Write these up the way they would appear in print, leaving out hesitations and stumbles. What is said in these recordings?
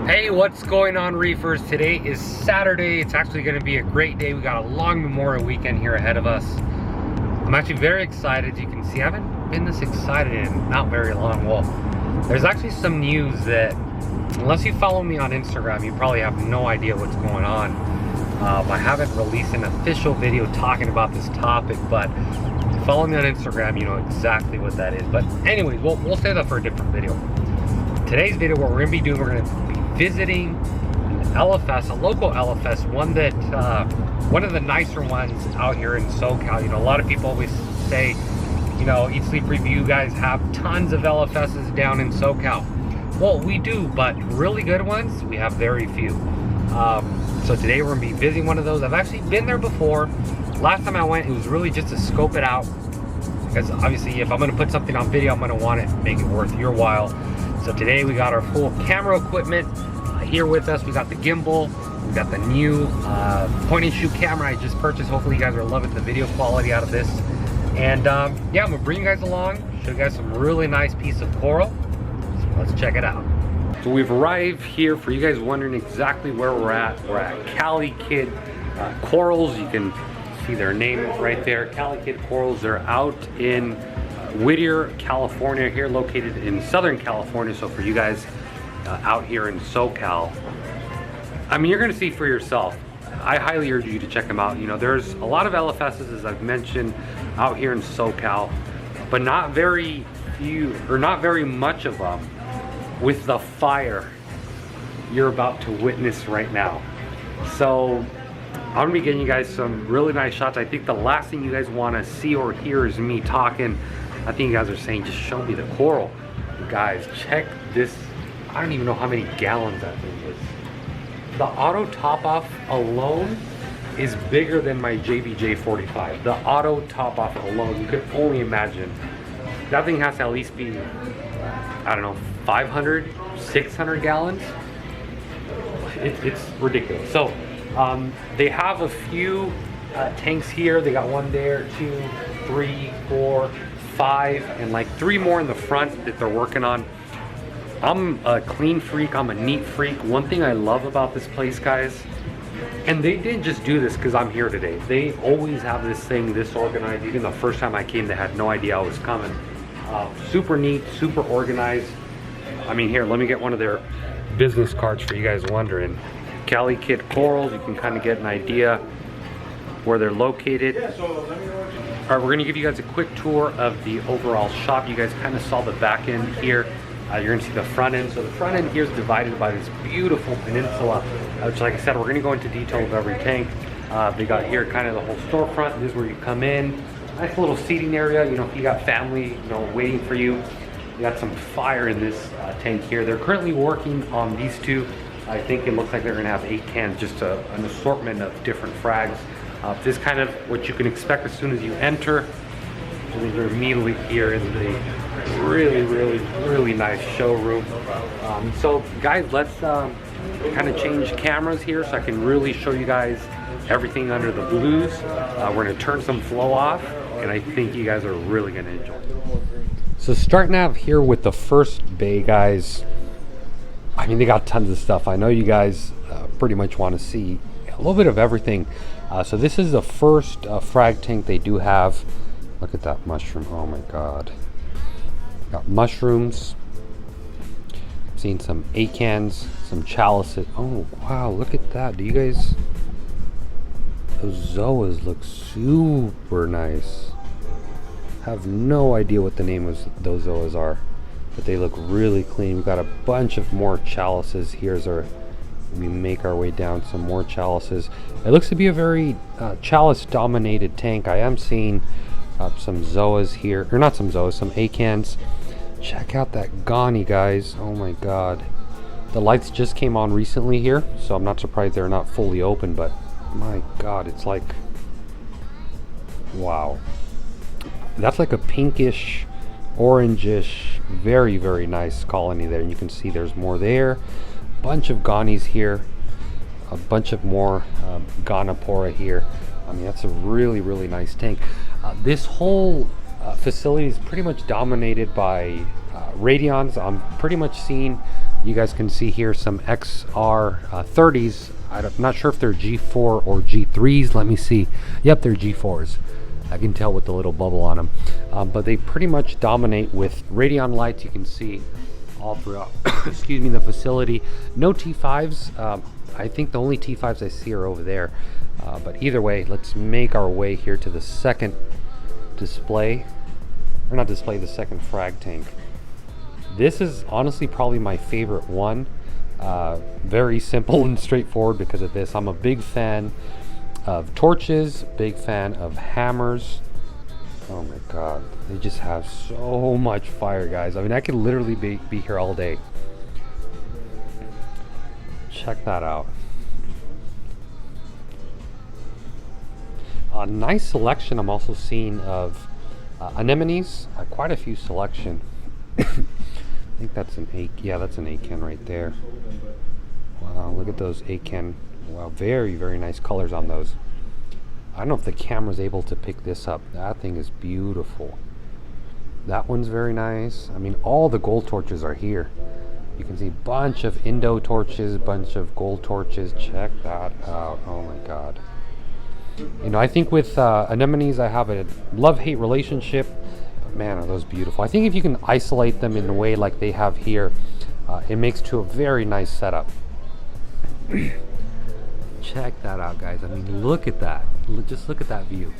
Hey, what's going on, reefers? Today is Saturday. It's actually going to be a great day. We got a long Memorial weekend here ahead of us. I'm actually very excited. As you can see, I haven't been this excited in not very long. Well, there's actually some news that, unless you follow me on Instagram, you probably have no idea what's going on. I haven't released an official video talking about this topic, but if you follow me on Instagram, you know exactly what that is. But anyways, we'll save that for a different video. Today's video, what we're going to be doing, we're going to be visiting an LFS, a local LFS, one that, one of the nicer ones out here in SoCal. You know, a lot of people always say, you know, Eat Sleep Review guys have tons of LFSs down in SoCal. Well, we do, but really good ones, we have very few. So today we're going to be visiting one of those. I've actually been there before. Last time I went, it was really just to scope it out, because obviously if I'm going to put something on video, I'm going to want it to make it worth your while. So today we got our full camera equipment here with us. We got the gimbal, we got the new point and shoot camera I just purchased. Hopefully you guys are loving the video quality out of this. And yeah, I'm gonna bring you guys along, show you guys some really nice piece of coral. So let's check it out. So we've arrived here. For you guys wondering exactly where we're at Calikid Corals. You can see their name right there, Calikid Corals. They're out in Whittier, California, here located in Southern California. So for you guys out here in SoCal, I mean, you're gonna see for yourself. I highly urge you to check them out. You know, there's a lot of LFSs, as I've mentioned, out here in SoCal, but not very few, or not very much of them with the fire you're about to witness right now. So I'm gonna be getting you guys some really nice shots. I think the last thing you guys wanna see or hear is me talking. I think you guys are saying, just show me the coral. Guys, check this. I don't even know how many gallons that thing is. The auto top off alone is bigger than my JBJ 45. The auto top off alone, you could only imagine. That thing has to at least be, I don't know, 500, 600 gallons. It's ridiculous. So they have a few tanks here. They got one there, 2, 3, 4, 5, and like 3 more in the front that they're working on. I'm a clean freak, I'm a neat freak. One thing I love about this place, guys, and they didn't just do this because I'm here today. They always have this thing this organized. Even the first time I came, they had no idea I was coming. Super neat, super organized. I mean, here, let me get one of their business cards for you guys wondering. Calikid Corals, you can kind of get an idea where they're located. All right, we're gonna give you guys a quick tour of the overall shop. You guys kind of saw the back end here. You're gonna see the front end. So the front end here is divided by this beautiful peninsula, which, like I said, we're gonna go into detail of every tank. They got here kind of the whole storefront. This is where you come in. Nice little seating area. You know, if you got family, you know, waiting for you. You got some fire in this tank here. They're currently working on these two. I think it looks like they're gonna have 8 cans, just an assortment of different frags. This is kind of what you can expect as soon as you enter. So they're immediately here in the really nice showroom. So guys, let's kind of change cameras here so I can really show you guys everything under the blues. We're gonna turn some flow off, and I think you guys are really gonna enjoy it. So starting out here with the first bay, guys, I mean, they got tons of stuff. I know you guys pretty much want to see a little bit of everything. So this is the first frag tank they do have. Look at that mushroom. Oh my god. Got mushrooms. Seen some acans, some chalices. Oh wow, look at that. Do you guys, those zoas look super nice. Have no idea what the name of those zoas are, but they look really clean. We've got a bunch of more chalices. Here's our, we make our way down some more chalices. It looks to be a very chalice dominated tank. I am seeing some zoas here, or not some zoas, some acans. Check out that Ghani, guys. Oh my god. The lights just came on recently here, so I'm not surprised they're not fully open, but my god, it's like, wow. That's like a pinkish, orangish, very nice colony there. And you can see there's more there. Bunch of Ghanis here. A bunch of more Ghanapora here. I mean, that's a really nice tank. This whole facility is pretty much dominated by radions. I'm pretty much seeing You guys can see here some XR 30s. I'm not sure if they're G4 or G3s. Let me see. Yep, they're G4s. I can tell with the little bubble on them. But they pretty much dominate with Radion lights. You can see all throughout excuse me, the facility. No T5s. I think the only T5s I see are over there. But either way, let's make our way here to the second display. Or not display, the second frag tank. This is honestly probably my favorite one. Very simple and straightforward because of this. I'm a big fan of torches, big fan of hammers. Oh my god, they just have so much fire, guys. I mean, I could literally be here all day. Check that out. A nice selection I'm also seeing of anemones. Quite a few selection. I think that's an yeah, that's an acan right there. Wow, look at those acan. Wow, very, very nice colors on those. I don't know if the camera's able to pick this up. That thing is beautiful. That one's very nice. I mean, all the gold torches are here. You can see a bunch of Indo torches, a bunch of gold torches. Check that out. Oh my god. You know, I think with anemones, I have a love-hate relationship. But man, are those beautiful. I think if you can isolate them in a way like they have here, it makes to a very nice setup. Check that out, guys. I mean, look at that. Just look at that view.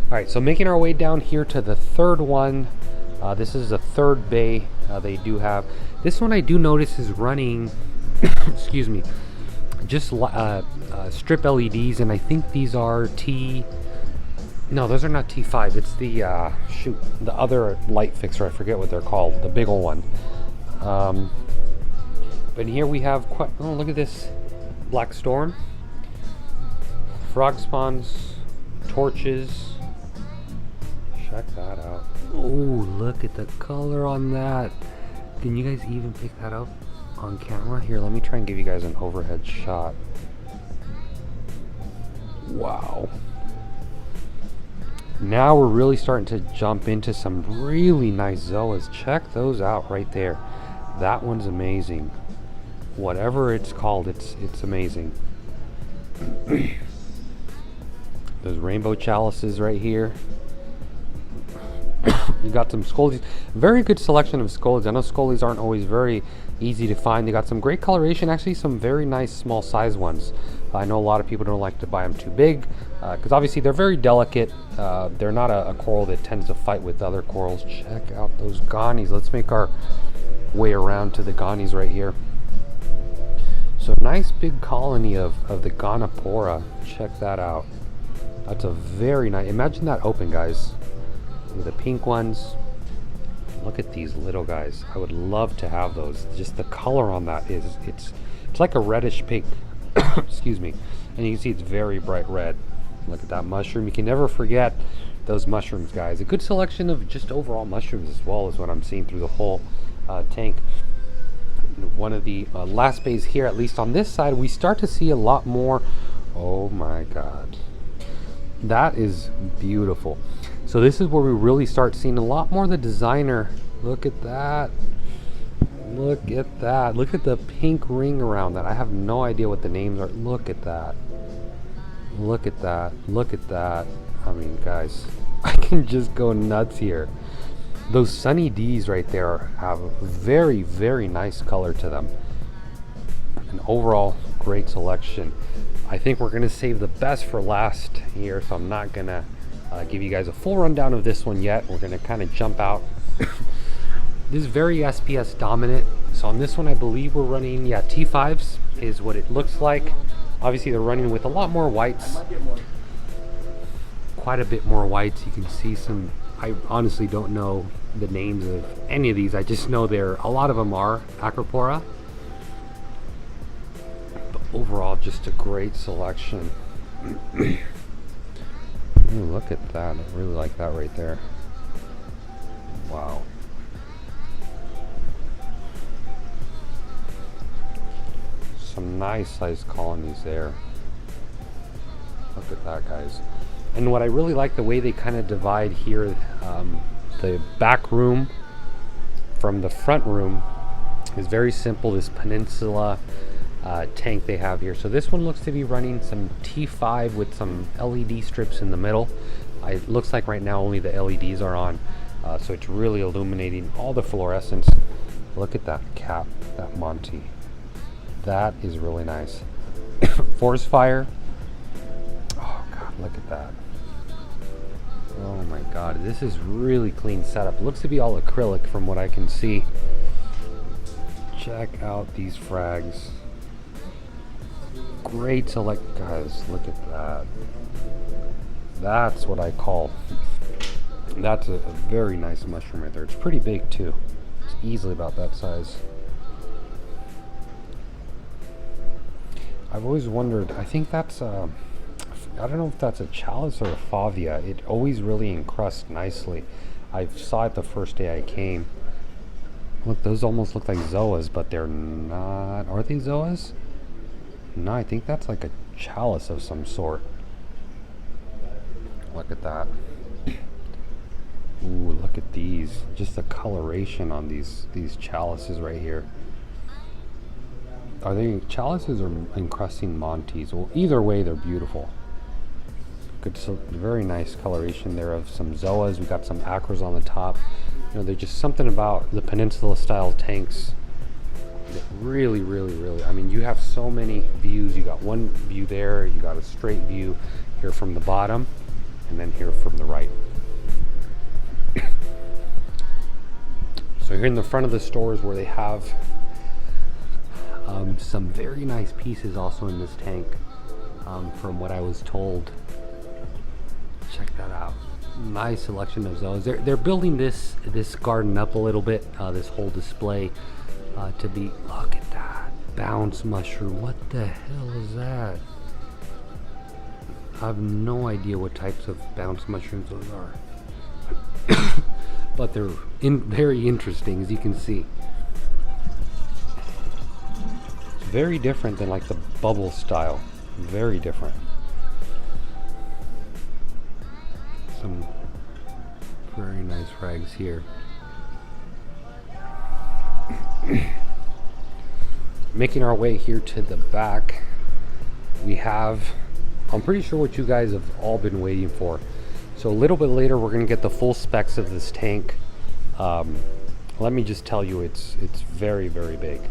All right, so making our way down here to the third one. This is the third bay they do have. This one I do notice is running, excuse me, just strip LEDs, and I think these are no, those are not T5. It's the, shoot, the other light fixer. I forget what they're called, the big old one. But here we have quite, oh, look at this. Black Storm. Frog spawns, torches. Check that out. Oh, look at the color on that. Can you guys even pick that up on camera? Here, let me try and give you guys an overhead shot. Wow. Now we're really starting to jump into some really nice Zoas. Check those out right there. That one's amazing. Whatever it's called, it's amazing. There's rainbow chalices right here. You got some scolies. Very good selection of scolies. I know scolies aren't always very easy to find. They got some great coloration, actually some very nice small size ones. I know a lot of people don't like to buy them too big because obviously they're very delicate. They're not a coral that tends to fight with other corals. Check out those ganies. Let's make our way around to the ganies right here. So nice big colony of the Gonapora. Check that out. That's a very nice, imagine that open, guys. Look at the pink ones. Look at these little guys. I would love to have those. Just the color on that is, it's like a reddish pink. Excuse me. And you can see it's very bright red. Look at that mushroom. You can never forget those mushrooms, guys. A good selection of just overall mushrooms as well is what I'm seeing through the whole tank. One of the last bays here, at least on this side, we start to see a lot more. Oh my god, that is beautiful. So this is where we really start seeing a lot more of the designer. Look at that. Look at that. Look at the pink ring around that. I have no idea what the names are. Look at that. Look at that. Look at that. I mean, guys, I can just go nuts here. Those Sunny D's right there have a very, very nice color to them. An overall great selection. I think we're going to save the best for last here, so I'm not going to give you guys a full rundown of this one yet. We're going to kind of jump out. This is very SPS dominant. So on this one, I believe we're running, yeah, T5s is what it looks like. Obviously, they're running with a lot more whites. Quite a bit more whites. You can see some, I honestly don't know the names of any of these. I just know a lot of them are Acropora. But overall, just a great selection. Ooh, look at that. I really like that right there. Wow. Some nice sized colonies there. Look at that, guys. And what I really like, the way they kind of divide here, the back room from the front room. It's very simple, this peninsula tank they have here. So this one looks to be running some T5 with some LED strips in the middle. It looks like right now only the LEDs are on, so it's really illuminating all the fluorescence. Look at that cap, that Monty. That is really nice. Forest fire. Oh god, look at that. Oh my god, this is really clean setup. Looks to be all acrylic from what I can see. Check out these frags. Great select, guys, look at that. That's what I call, that's a very nice mushroom right there. It's pretty big too. It's easily about that size. I've always wondered, I think that's I don't know if that's a chalice or a favia. It always really encrusts nicely. I saw it the first day I came. Look, those almost look like zoas, but they're not. Are they zoas? No, I think that's like a chalice of some sort. Look at that. Ooh, look at these. Just the coloration on these chalices right here. Are they chalices or encrusting Montes? Well, either way, they're beautiful. Good, so very nice coloration there of some zoas. We got some acros on the top. You know, there's just something about the peninsula style tanks that really, I mean, you have so many views. You got one view there, you got a straight view here from the bottom, and then here from the right. So here in the front of the stores where they have some very nice pieces also in this tank, from what I was told. Check that out. Nice selection of zones. They're building this garden up a little bit, this whole display, to be, look at that bounce mushroom. What the hell is that? I have no idea what types of bounce mushrooms those are. But they're very interesting, as you can see. It's very different than like the bubble style. Very different. Some very nice frags here. Making our way here to the back, we have, I'm pretty sure what you guys have all been waiting for. So a little bit later we're going to get the full specs of this tank. Let me just tell you, it's very big.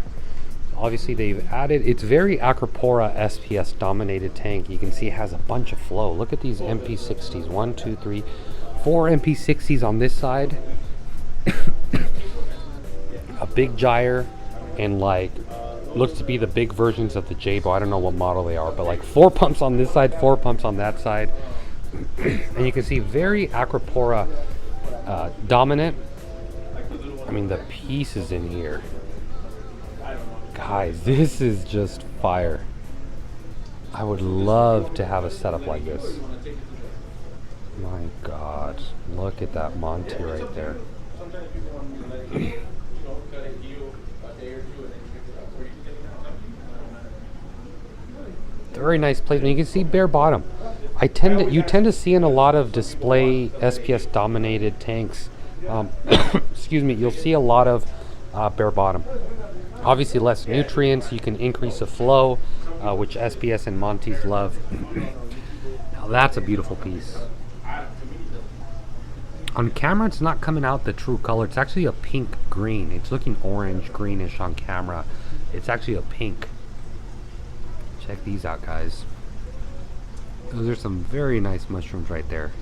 Obviously they've added, it's very Acropora SPS dominated tank. You can see it has a bunch of flow. Look at these MP60s, 1, 2, 3, 4 MP60s on this side. A big gyre, and like looks to be the big versions of the Jabo. I don't know what model they are, but like 4 pumps on this side, 4 pumps on that side. And you can see very Acropora dominant. I mean, the pieces in here, guys, this is just fire. I would love to have a setup like this. My god, look at that Monty right there. Very nice placement. You can see bare bottom. You tend to see in a lot of display SPS dominated tanks, excuse me, you'll see a lot of bare bottom. Obviously less nutrients, you can increase the flow, which SPS and Montes love. Now that's a beautiful piece. On camera it's not coming out the true color. It's actually a pink green. It's looking orange greenish on camera. It's actually a pink. Check these out, guys. Those are some very nice mushrooms right there.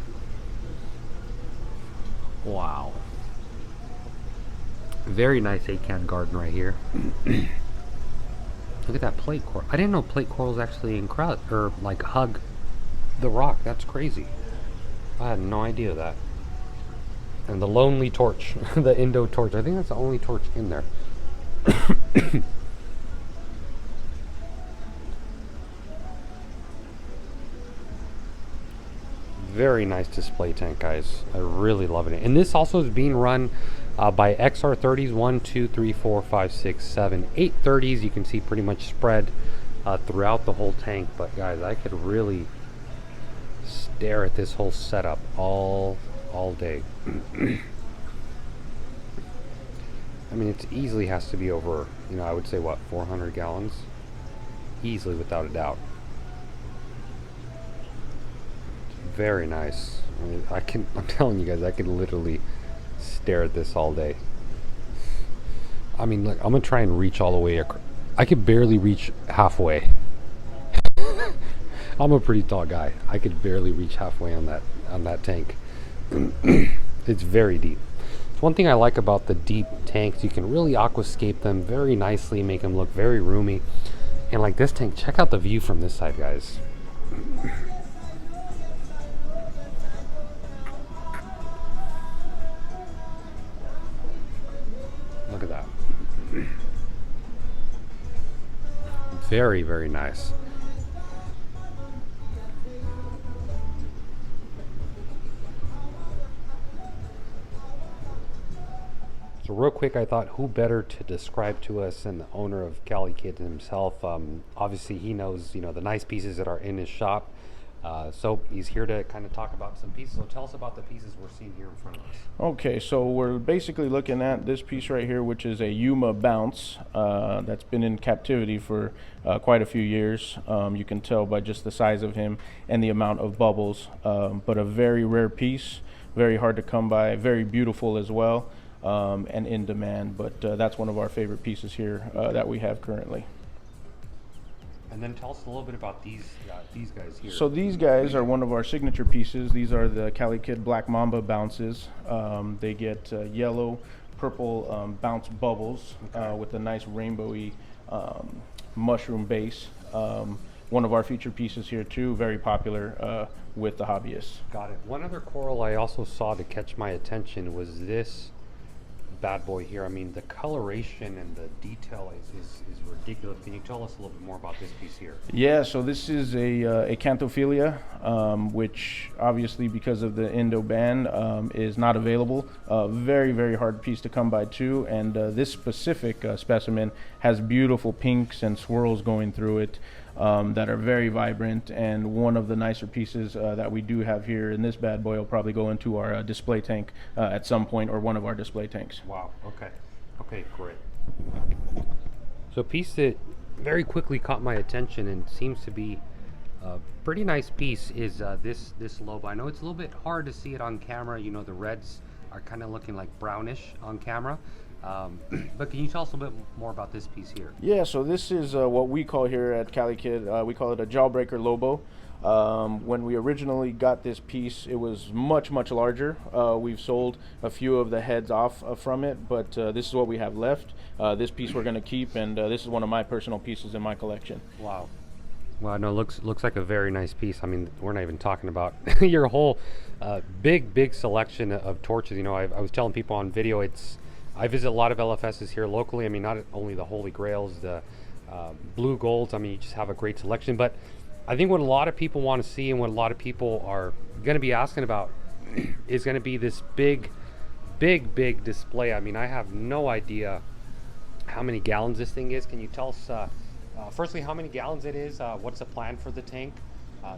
Wow. Very nice 8-can garden right here. Look at that plate coral. I didn't know plate corals actually encrust or like hug the rock. That's crazy. I had no idea of that. And the lonely torch, the Indo torch. I think that's the only torch in there. Very nice display tank, guys. I really love it. And this also is being run by XR30s, 1, 2, 3, 4, 5, 6, 7, 8 30s. You can see pretty much spread throughout the whole tank. But guys, I could really stare at this whole setup all day. I mean, it easily has to be over, you know, I would say what, 400 gallons? Easily, without a doubt. Very nice. I mean, I'm telling you guys, I can literally stare at this all day. I mean, look, I'm gonna try and reach all the way across. I could barely reach halfway. I'm a pretty tall guy. I could barely reach halfway on that tank. It's very deep. It's one thing I like about the deep tanks. You can really aquascape them very nicely, make them look very roomy. And like this tank, check out the view from this side, guys. Look at that. Very, very nice. So real quick, I thought who better to describe to us than the owner of Calikid himself. Obviously, he knows, you know, the nice pieces that are in his shop. So he's here to kind of talk about some pieces. So tell us about the pieces we're seeing here in front of us. Okay, so we're basically looking at this piece right here, which is a Yuma bounce that's been in captivity for quite a few years. You can tell by just the size of him and the amount of bubbles, but a very rare piece, very hard to come by, very beautiful as well, and in demand. But that's one of our favorite pieces here that we have currently. And then tell us a little bit about these guys here. So these guys are one of our signature pieces. These are the Calikid Black Mamba bounces. They get yellow, purple bounce bubbles with a nice rainbowy mushroom base. One of our featured pieces here too, very popular with the hobbyists. Got it. One other coral I also saw to catch my attention was this bad boy here. I mean, the coloration and the detail is ridiculous. Can you tell us a little bit more about this piece here? Yeah, so this is a Kanto Philia, which obviously because of the Indo ban is not available. Very, very hard piece to come by too. And this specific specimen has beautiful pinks and swirls going through it that are very vibrant. And one of the nicer pieces that we do have here in this bad boy will probably go into our display tank at some point, or one of our display tanks. Wow, okay. Okay, great. So a piece that very quickly caught my attention and seems to be a pretty nice piece is this Lobo. I know it's a little bit hard to see it on camera. You know, the reds are kind of looking like brownish on camera. But can you tell us a little bit more about this piece here? Yeah, so this is what we call here at Calikid, we call it a Jawbreaker Lobo. When we originally got this piece, it was much, much larger. We've sold a few of the heads off from it, but this is what we have left. This piece we're going to keep, and this is one of my personal pieces in my collection. Wow. Well, no, looks like a very nice piece. I mean, we're not even talking about your whole big selection of torches. You know, I was telling people on video, I visit a lot of LFSs here locally. I mean, not only the Holy Grails, the blue golds. I mean, you just have a great selection. But I think what a lot of people want to see and what a lot of people are going to be asking about is going to be this big display. I mean, I have no idea how many gallons this thing is. Can you tell us, firstly, how many gallons it is? What's the plan for the tank?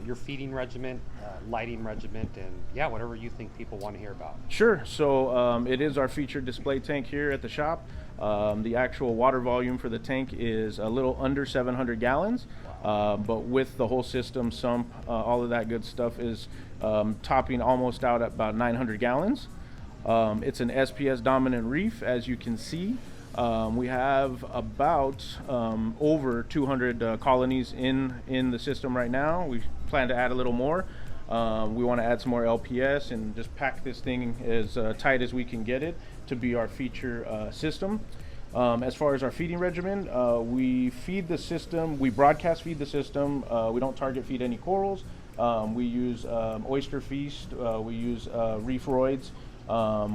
Your feeding regimen, lighting regimen, and yeah, whatever you think people want to hear about. Sure. So it is our featured display tank here at the shop. The actual water volume for the tank is a little under 700 gallons, but with the whole system, sump, all of that good stuff is topping almost out at about 900 gallons. It's an SPS dominant reef, as you can see. We have about over 200 colonies in the system right now. We plan to add a little more. We want to add some more LPS and just pack this thing as tight as we can get it to be our feature system. As far as our feeding regimen, we feed the system, we broadcast feed the system. We don't target feed any corals. We use oyster feast, we use reef roids.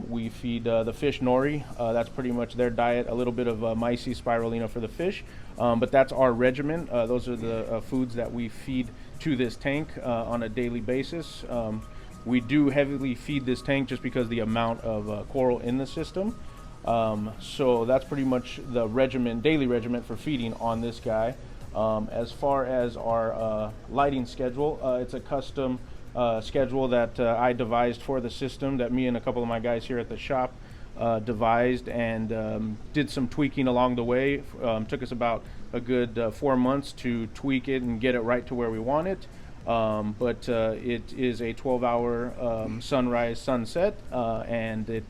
We feed the fish nori. That's pretty much their diet. A little bit of myces spirulina for the fish, but that's our regimen. Those are the foods that we feed to this tank on a daily basis. We do heavily feed this tank just because the amount of coral in the system. So that's pretty much the regimen, daily regimen for feeding on this guy. As far as our lighting schedule, it's a custom schedule that I devised for the system that me and a couple of my guys here at the shop devised and did some tweaking along the way. Took us about a good 4 months to tweak it and get it right to where we want it. But it is a 12-hour sunrise sunset, and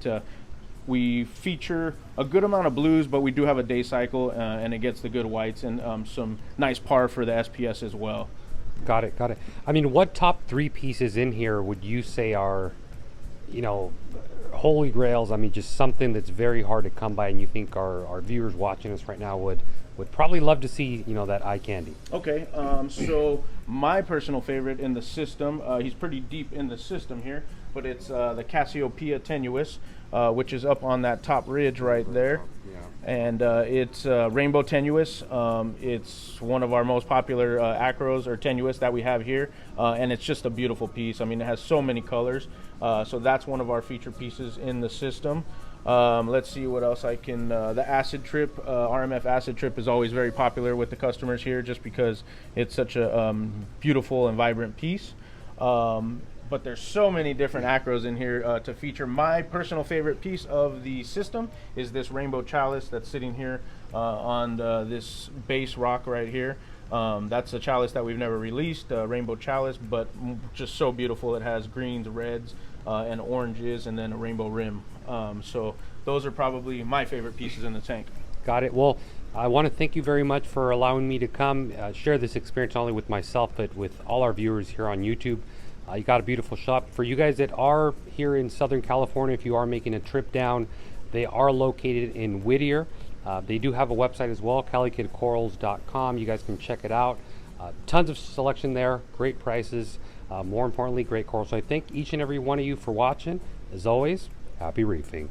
we feature a good amount of blues, but we do have a day cycle, and it gets the good whites and some nice par for the SPS as well. Got it, got it. I mean, what top 3 pieces in here would you say are, you know, holy grails? I mean, just something that's very hard to come by, and you think our viewers watching us right now would probably love to see, you know, that eye candy. Okay, so my personal favorite in the system, he's pretty deep in the system here, but it's the Cassiopeia tenuis, which is up on that top ridge right there. Yeah. And it's rainbow tenuis. It's one of our most popular acros or tenuis that we have here, and it's just a beautiful piece. I mean, it has so many colors, so that's one of our feature pieces in the system. Let's see what else I can. The acid trip, RMF acid trip, is always very popular with the customers here, just because it's such a beautiful and vibrant piece. But there's so many different acros in here to feature. My personal favorite piece of the system is this rainbow chalice that's sitting here on this base rock right here. That's a chalice that we've never released, rainbow chalice, but just so beautiful. It has greens, reds, and oranges, and then a rainbow rim. So those are probably my favorite pieces in the tank. Got it. Well, I want to thank you very much for allowing me to come share this experience not only with myself, but with all our viewers here on YouTube. You got a beautiful shop. For you guys that are here in Southern California, if you are making a trip down, they are located in Whittier. They do have a website as well, calikidcorals.com. You guys can check it out. Tons of selection there, great prices, more importantly, great corals. So I thank each and every one of you for watching. As always, happy reefing.